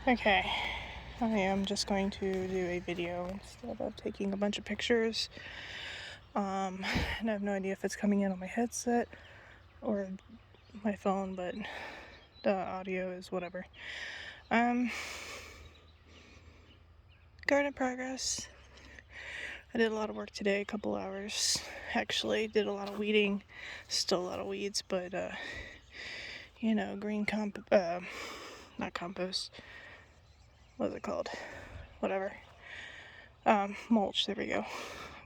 Okay, I am just going to do a video instead of taking a bunch of pictures. And I have no idea if it's coming in on my headset or my phone, but the audio is whatever. Garden progress. I did a lot of work today, a couple hours. Actually, did a lot of weeding, still a lot of weeds, but green not compost. What is it called? Whatever. Mulch. There we go.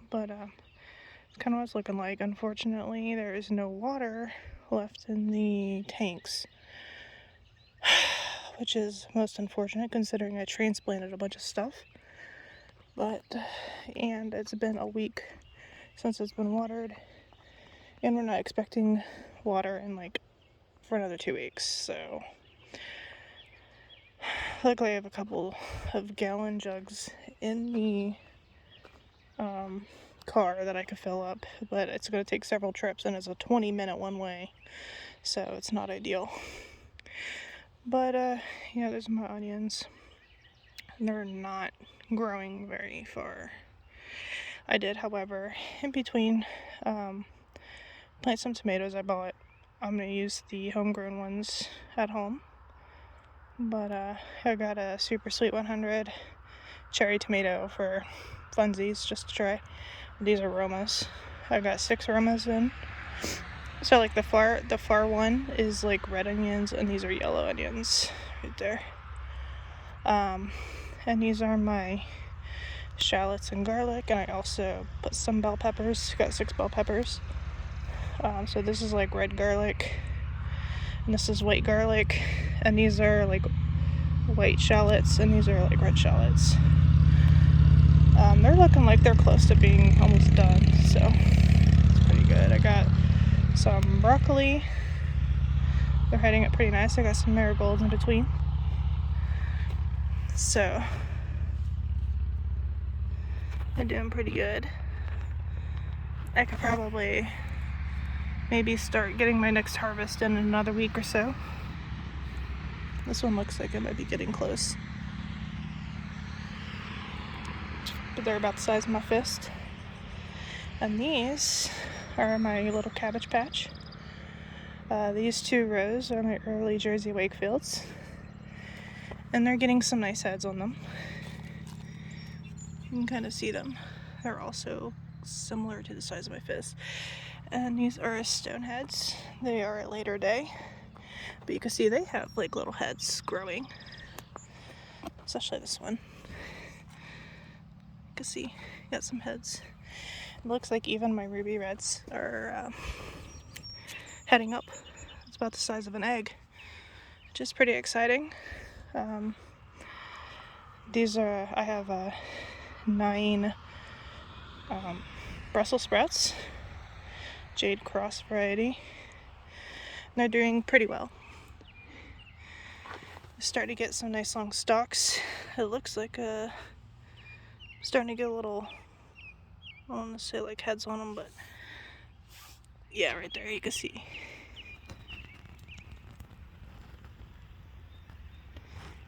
But it's kind of what it's looking like. Unfortunately, there is no water left in the tanks, which is most unfortunate considering I transplanted a bunch of stuff. And it's been a week since it's been watered, and we're not expecting water for another 2 weeks. So luckily I have a couple of gallon jugs in the car that I could fill up, but it's going to take several trips, and it's a 20-minute one way, so it's not ideal. But yeah, there's my onions. They're not growing very far. I did, however, in between plant some tomatoes I bought. I'm going to use the homegrown ones at home, but I got a Super Sweet 100 cherry tomato for funsies just to try. These are Romas. I got 6 Romas in. So like the far one is like red onions, and these are yellow onions right there. And these are my shallots and garlic, and I also put some bell peppers. Got 6 bell peppers. So this is like red garlic, and this is white garlic, and these are like white shallots, and these are like red shallots. They're looking like they're close to being almost done, so it's pretty good. I got some broccoli. They're heading up pretty nice. I got some marigolds in between. So they're doing pretty good. I could probably maybe start getting my next harvest in another week or so. This one looks like it might be getting close. But they're about the size of my fist. And these are my little cabbage patch. These 2 rows are my early Jersey Wakefields, and they're getting some nice heads on them. You can kind of see them. They're also similar to the size of my fist. And these are stone heads. They are a later day, but you can see they have like little heads growing, especially this one. You can see got some heads. It looks like even my ruby reds are heading up. It's about the size of an egg, which is pretty exciting. These are, I have 9 Brussels sprouts, Jade Cross variety. And they're doing pretty well. Starting to get some nice long stalks. It looks like starting to get a little, I don't want to say like heads on them, but yeah, right there you can see.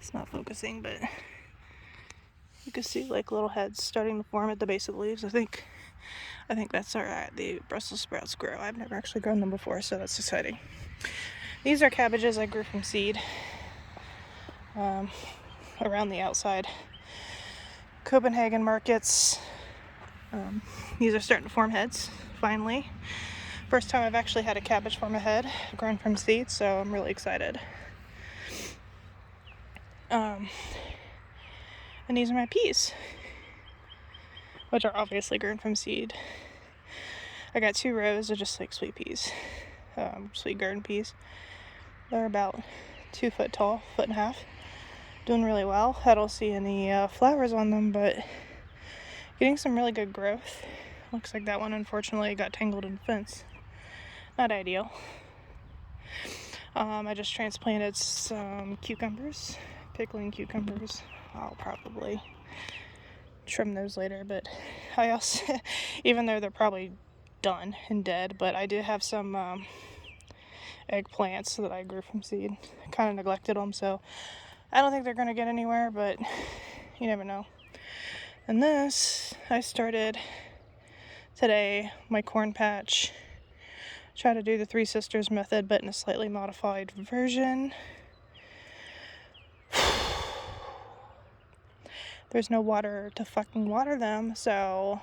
It's not focusing, but you can see like little heads starting to form at the base of the leaves. I think that's alright. The Brussels sprouts grow. I've never actually grown them before, so that's exciting. These are cabbages I grew from seed around the outside Copenhagen markets. These are starting to form heads, finally. First time I've actually had a cabbage form a head, grown from seed, so I'm really excited. And these are my peas, which are obviously grown from seed. I got 2 rows of just like sweet peas, sweet garden peas. They're about 2 foot tall, 1.5 foot. Doing really well. I don't see any flowers on them, but getting some really good growth. Looks like that one unfortunately got tangled in the fence. Not ideal. I just transplanted some cucumbers, pickling cucumbers. I'll probably trim those later, but I also, even though they're probably done and dead, but I do have some eggplants that I grew from seed. Kind of neglected them, so I don't think they're going to get anywhere, but you never know. And this, I started today, my corn patch. Try to do the Three Sisters method, but in a slightly modified version. There's no water to fucking water them, so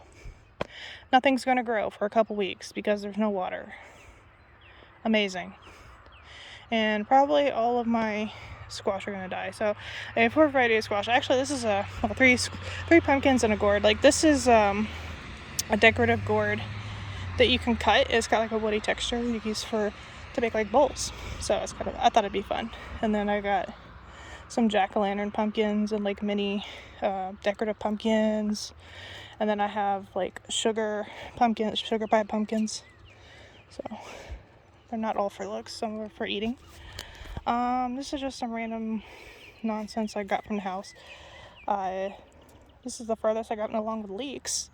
nothing's going to grow for a couple weeks because there's no water. Amazing. And probably all of my squash are going to die. So I have 4 varieties of squash. Actually, this is three pumpkins and a gourd. Like, this is a decorative gourd that you can cut. It's got like a woody texture you use to make like bowls. So it's I thought it'd be fun. And then I got some jack-o'-lantern pumpkins and like mini decorative pumpkins. And then I have like sugar pie pumpkins. So they're not all for looks, some are for eating. This is just some random nonsense I got from the house. This is the furthest I got along with leeks.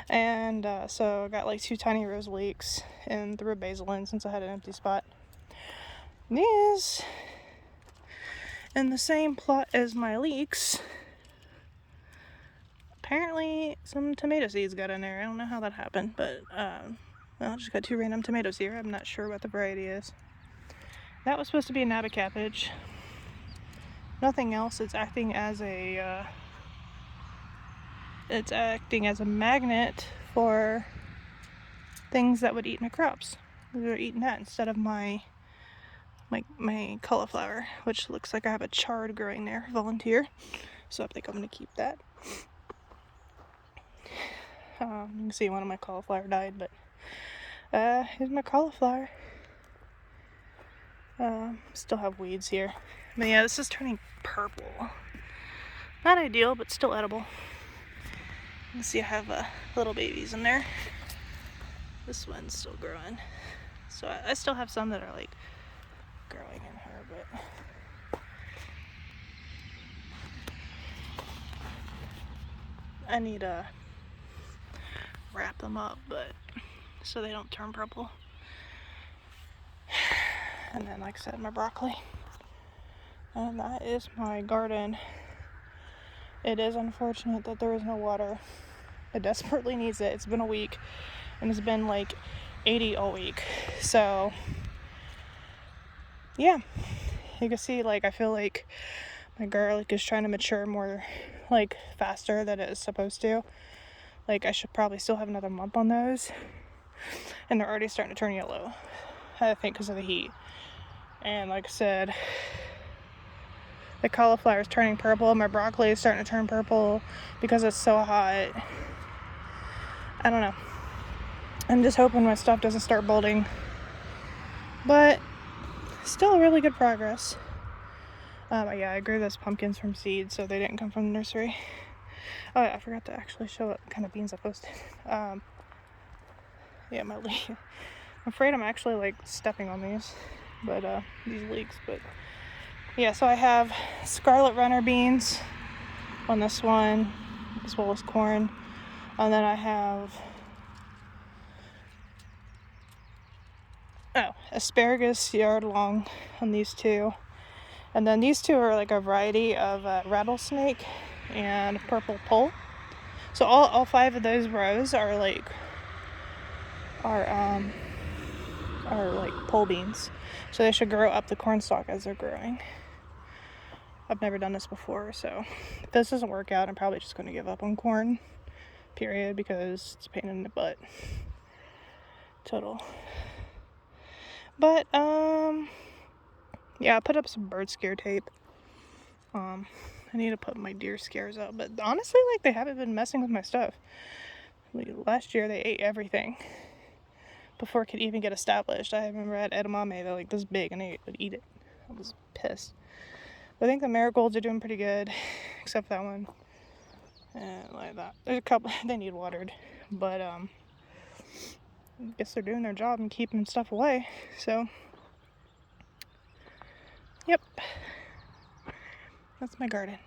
And so I got like 2 tiny rose leeks and threw a basil in since I had an empty spot. These, in the same plot as my leeks, apparently some tomato seeds got in there. I don't know how that happened, but well, I just got 2 random tomatoes here. I'm not sure what the variety is. That was supposed to be a nabby cabbage. Nothing else. It's acting as a magnet for things that would eat my crops. They're eating that instead of my cauliflower, which looks like I have a chard growing there. Volunteer. So I think I'm going to keep that. You can see one of my cauliflower died, but here's my cauliflower. Still have weeds here. But yeah, this is turning purple. Not ideal, but still edible. You can see I have little babies in there. This one's still growing. So I still have some that are like growing in her, but I need to wrap them up, but so they don't turn purple. And then, like I said, my broccoli. And that is my garden. It is unfortunate that there is no water. It desperately needs it. It's been a week, and it's been like 80 all week. So, yeah. You can see, like, I feel like my garlic is trying to mature more, like, faster than it is supposed to. Like, I should probably still have another month on those. And they're already starting to turn yellow. I think because of the heat. And like I said, the cauliflower is turning purple. My broccoli is starting to turn purple because it's so hot. I don't know. I'm just hoping my stuff doesn't start bolting. But still really good progress. Yeah, I grew those pumpkins from seeds, so they didn't come from the nursery. Oh yeah, I forgot to actually show what kind of beans I posted. Yeah, my leek. I'm afraid I'm actually like stepping on these. But these leeks, but yeah, so I have scarlet runner beans on this one, as well as corn, and then I have asparagus yard long on these 2, and then these 2 are like a variety of rattlesnake and purple pole. So all 5 of those rows are like pole beans. So they should grow up the corn stalk as they're growing. I've never done this before, so if this doesn't work out, I'm probably just going to give up on corn, period, because it's a pain in the butt. Total. But, yeah, I put up some bird scare tape. I need to put my deer scares up, but honestly, like, they haven't been messing with my stuff. Like, last year, they ate everything before it could even get established. I remember I had edamame, they're like this big, and they would eat it. I was pissed. But I think the marigolds are doing pretty good, except that one. And like that. There's a couple, they need watered. But, I guess they're doing their job and keeping stuff away. So, yep. That's my garden.